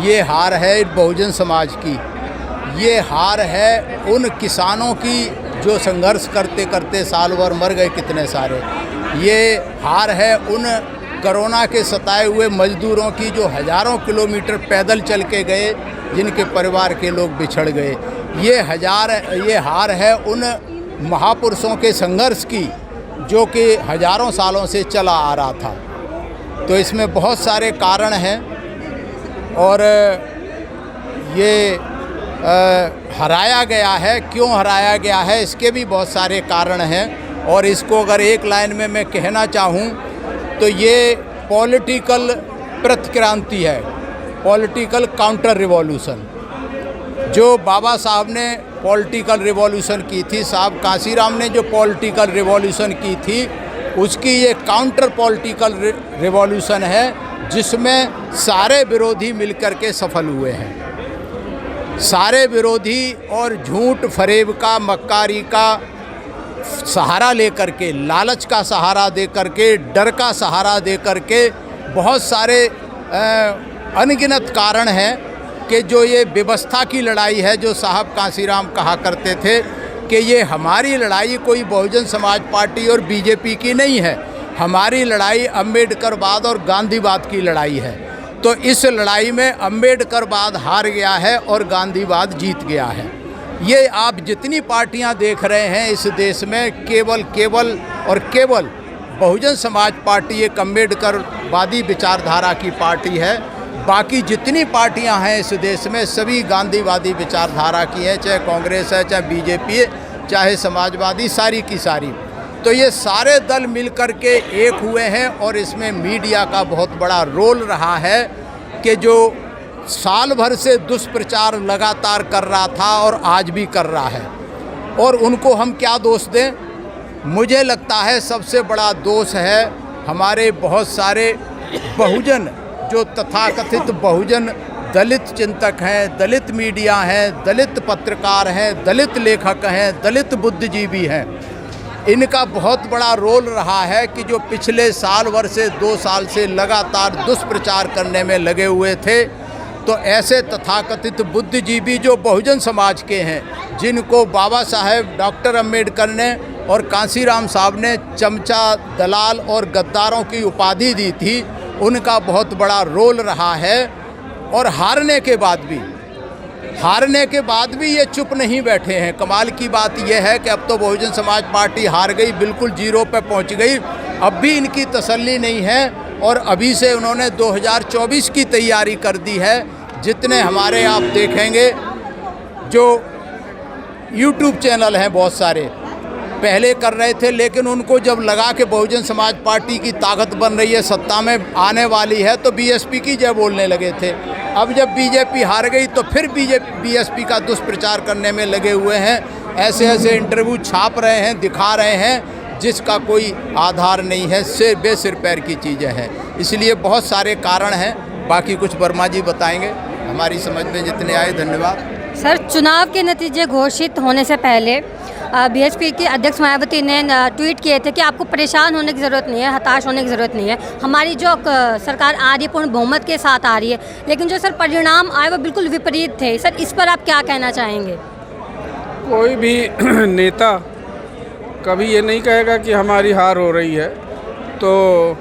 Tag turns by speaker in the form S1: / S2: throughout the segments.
S1: ये हार है बहुजन समाज की, ये हार है उन किसानों की जो संघर्ष करते करते साल भर मर गए कितने सारे। ये हार है उन कोरोना के सताए हुए मजदूरों की जो हज़ारों किलोमीटर पैदल चल के गए, जिनके परिवार के लोग बिछड़ गए। ये हार है उन महापुरुषों के संघर्ष की जो कि हज़ारों सालों से चला आ रहा था। तो इसमें बहुत सारे कारण हैं और ये हराया गया है। क्यों हराया गया है इसके भी बहुत सारे कारण हैं और इसको अगर एक लाइन में मैं कहना चाहूँ तो ये पॉलिटिकल प्रतिक्रांति है, पॉलिटिकल काउंटर रिवॉल्यूशन। जो बाबा साहब ने पॉलिटिकल रिवॉल्यूशन की थी, साहब कांसीराम ने जो पॉलिटिकल रिवॉल्यूशन की थी, उसकी ये काउंटर पॉलिटिकल रिवॉल्यूशन है जिसमें सारे विरोधी मिलकर के सफल हुए हैं। सारे विरोधी और झूठ फरेब का, मक्कारी का सहारा लेकर के, लालच का सहारा दे करके, डर का सहारा दे करके बहुत सारे अनगिनत कारण हैं कि जो ये व्यवस्था की लड़ाई है, जो साहब कांसीराम कहा करते थे कि ये हमारी लड़ाई कोई बहुजन समाज पार्टी और बीजेपी की नहीं है, हमारी लड़ाई अम्बेडकरवाद और गांधीवाद की लड़ाई है। तो इस लड़ाई में अम्बेडकरवाद हार गया है और गांधीवाद जीत गया है। ये आप जितनी पार्टियां देख रहे हैं इस देश में, केवल बहुजन समाज पार्टी एक अम्बेडकरवादी विचारधारा की पार्टी है। बाकी जितनी पार्टियां हैं इस देश में सभी गांधीवादी विचारधारा की हैं, चाहे कांग्रेस है, चाहे बीजेपी है, चाहे समाजवादी, सारी की सारी। तो ये सारे दल मिलकर के एक हुए हैं और इसमें मीडिया का बहुत बड़ा रोल रहा है कि जो साल भर से दुष्प्रचार लगातार कर रहा था और आज भी कर रहा है। और उनको हम क्या दोष दें? मुझे लगता है सबसे बड़ा दोष है हमारे बहुत सारे बहुजन, जो तथाकथित बहुजन दलित चिंतक हैं, दलित मीडिया हैं, दलित पत्रकार हैं, दलित लेखक हैं, दलित बुद्धिजीवी हैं। इनका बहुत बड़ा रोल रहा है कि जो पिछले साल भर से 2 साल से लगातार दुष्प्रचार करने में लगे हुए थे। तो ऐसे तथाकथित बुद्धिजीवी जो बहुजन समाज के हैं, जिनको बाबा साहेब डॉक्टर अम्बेडकर ने और कांसीराम साहब ने चमचा, दलाल और गद्दारों की उपाधि दी थी, उनका बहुत बड़ा रोल रहा है। और हारने के बाद भी ये चुप नहीं बैठे हैं। कमाल की बात यह है कि अब तो बहुजन समाज पार्टी हार गई, बिल्कुल जीरो पे पहुंच गई, अब भी इनकी तसल्ली नहीं है और अभी से उन्होंने 2024 की तैयारी कर दी है। जितने हमारे आप देखेंगे जो YouTube चैनल हैं बहुत सारे पहले कर रहे थे, लेकिन उनको जब लगा कि बहुजन समाज पार्टी की ताकत बन रही है, सत्ता में आने वाली है, तो बीएसपी की जय बोलने लगे थे। अब जब बीजेपी हार गई तो फिर बीएसपी का दुष्प्रचार करने में लगे हुए हैं। ऐसे इंटरव्यू छाप रहे हैं, दिखा रहे हैं जिसका कोई आधार नहीं है, बेसिर पैर की चीज़ें हैं। इसलिए बहुत सारे कारण हैं, बाकी कुछ वर्मा जी बताएंगे, हमारी समझ में जितने आए। धन्यवाद
S2: सर। चुनाव के नतीजे घोषित होने से पहले बीएसपी की अध्यक्ष मायावती ने ट्वीट किए थे कि आपको परेशान होने की ज़रूरत नहीं है, हताश होने की ज़रूरत नहीं है, हमारी जो सरकार आ रही है पूर्ण बहुमत के साथ आ रही है। लेकिन जो सर परिणाम आए वो बिल्कुल विपरीत थे। सर इस पर आप क्या कहना चाहेंगे?
S3: कोई भी नेता कभी ये नहीं कहेगा कि हमारी हार हो रही है। तो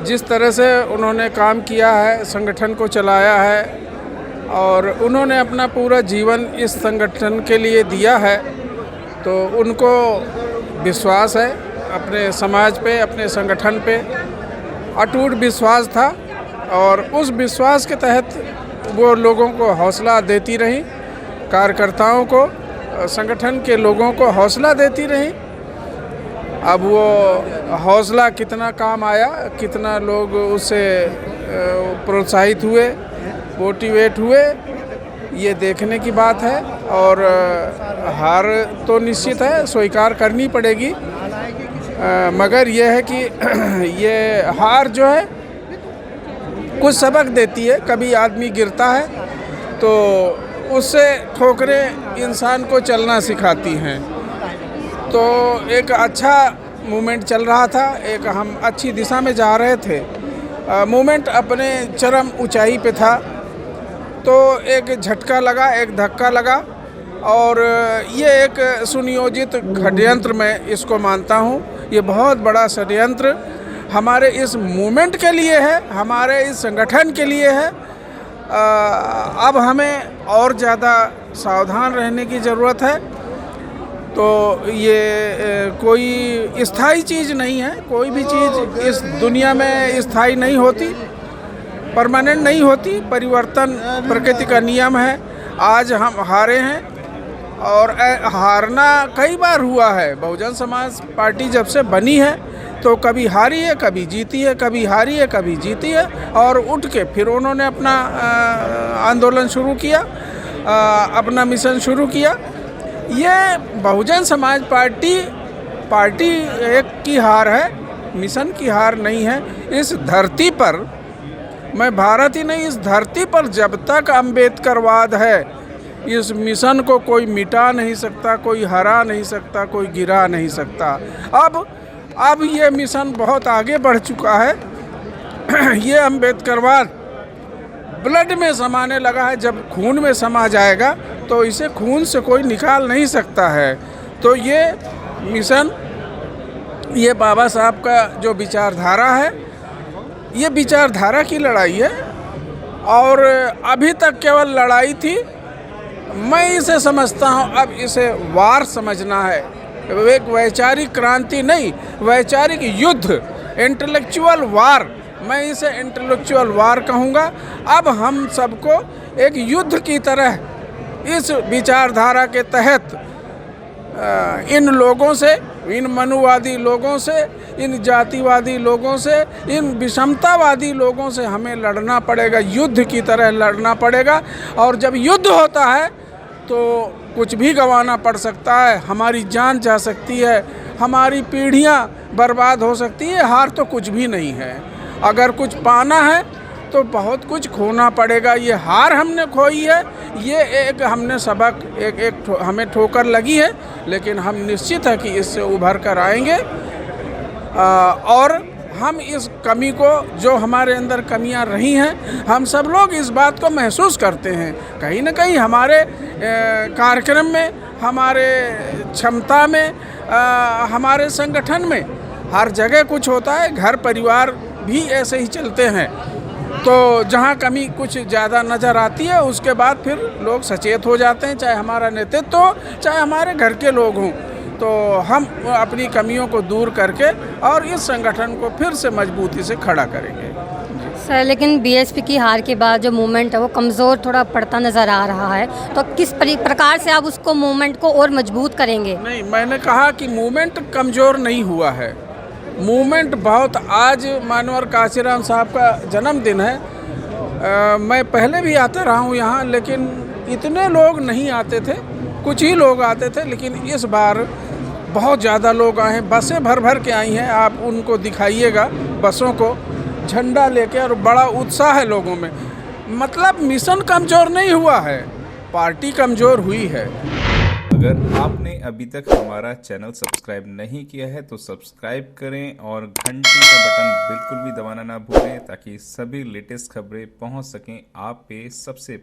S3: जिस तरह से उन्होंने काम किया है, संगठन को चलाया है और उन्होंने अपना पूरा जीवन इस संगठन के लिए दिया है, तो उनको विश्वास है अपने समाज पे, अपने संगठन पे अटूट विश्वास था और उस विश्वास के तहत वो लोगों को हौसला देती रही, कार्यकर्ताओं को, संगठन के लोगों को हौसला देती रही। अब वो हौसला कितना काम आया, कितना लोग उससे प्रोत्साहित हुए, मोटिवेट हुए, ये देखने की बात है। और हार तो निश्चित है, स्वीकार करनी पड़ेगी, मगर यह है कि ये हार जो है कुछ सबक देती है। कभी आदमी गिरता है तो उससे ठोकरें इंसान को चलना सिखाती हैं। तो एक अच्छा मूवमेंट चल रहा था, एक हम अच्छी दिशा में जा रहे थे, मूवमेंट अपने चरम ऊंचाई पे था तो एक झटका लगा, एक धक्का लगा, और ये एक सुनियोजित षड्यंत्र मैं इसको मानता हूँ। ये बहुत बड़ा षड्यंत्र हमारे इस मूवमेंट के लिए है, हमारे इस संगठन के लिए है। अब हमें और ज़्यादा सावधान रहने की ज़रूरत है। तो ये कोई स्थायी चीज़ नहीं है, कोई भी चीज़ इस दुनिया में स्थायी नहीं होती, परमानेंट नहीं होती। परिवर्तन प्रकृति का नियम है। आज हम हारे हैं और हारना कई बार हुआ है। बहुजन समाज पार्टी जब से बनी है तो कभी हारी है, कभी जीती है, कभी हारी है, कभी जीती है, और उठ के फिर उन्होंने अपना आंदोलन शुरू किया, अपना मिशन शुरू किया। ये बहुजन समाज पार्टी एक की हार है, मिशन की हार नहीं है। इस धरती पर, मैं भारत ही नहीं, इस धरती पर जब तक अम्बेडकरवाद है, इस मिशन को कोई मिटा नहीं सकता, कोई हरा नहीं सकता, कोई गिरा नहीं सकता। अब ये मिशन बहुत आगे बढ़ चुका है। ये अम्बेडकरवाद ब्लड में समाने लगा है। जब खून में समा जाएगा तो इसे खून से कोई निकाल नहीं सकता है। तो ये मिशन, ये बाबा साहब का जो विचारधारा है, ये विचारधारा की लड़ाई है। और अभी तक केवल लड़ाई थी, मैं इसे समझता हूँ अब इसे वार समझना है। एक वैचारिक क्रांति नहीं, वैचारिक युद्ध, इंटेलेक्चुअल वार, मैं इसे इंटेलेक्चुअल वार कहूँगा। अब हम सबको एक युद्ध की तरह इस विचारधारा के तहत इन लोगों से, इन मनुवादी लोगों से, इन जातिवादी लोगों से, इन विषमतावादी लोगों से हमें लड़ना पड़ेगा, युद्ध की तरह लड़ना पड़ेगा। और जब युद्ध होता है तो कुछ भी गंवाना पड़ सकता है, हमारी जान जा सकती है, हमारी पीढ़ियां बर्बाद हो सकती है। हार तो कुछ भी नहीं है। अगर कुछ पाना है तो बहुत कुछ खोना पड़ेगा। ये हार हमने खोई है, ये एक हमने सबक, हमें ठोकर लगी है, लेकिन हम निश्चित है कि इससे उभर कर आएंगे। और हम इस कमी को, जो हमारे अंदर कमियां रही हैं, हम सब लोग इस बात को महसूस करते हैं। कहीं ना कहीं हमारे कार्यक्रम में, हमारे क्षमता में, हमारे संगठन में हर जगह कुछ होता है। घर परिवार भी ऐसे ही चलते हैं। तो जहाँ कमी कुछ ज़्यादा नज़र आती है, उसके बाद फिर लोग सचेत हो जाते हैं, चाहे हमारा नेतृत्व हो, चाहे हमारे घर के लोग हों। तो हम अपनी कमियों को दूर करके और इस संगठन को फिर से मजबूती से खड़ा करेंगे।
S2: सर, लेकिन बीएसपी की हार के बाद जो मूवमेंट है वो कमज़ोर थोड़ा पड़ता नज़र आ रहा है, तो किस प्रकार से आप उसको मूवमेंट को और मजबूत करेंगे?
S3: नहीं, मैंने कहा कि मूवमेंट कमज़ोर नहीं हुआ है। मूवमेंट बहुत, आज मानवर काशीराम साहब का जन्मदिन है। मैं पहले भी आता रहा हूँ यहाँ, लेकिन इतने लोग नहीं आते थे, कुछ ही लोग आते थे। लेकिन इस बार बहुत ज़्यादा लोग आए हैं, बसें भर भर के आई हैं। आप उनको दिखाइएगा बसों को, झंडा लेके, और बड़ा उत्साह है लोगों में। मतलब मिशन कमज़ोर नहीं हुआ है, पार्टी कमज़ोर हुई है।
S4: अगर आपने अभी तक हमारा चैनल सब्सक्राइब नहीं किया है तो सब्सक्राइब करें और घंटी का बटन बिल्कुल भी दबाना ना भूलें, ताकि सभी लेटेस्ट खबरें पहुंच सकें आप पे सबसे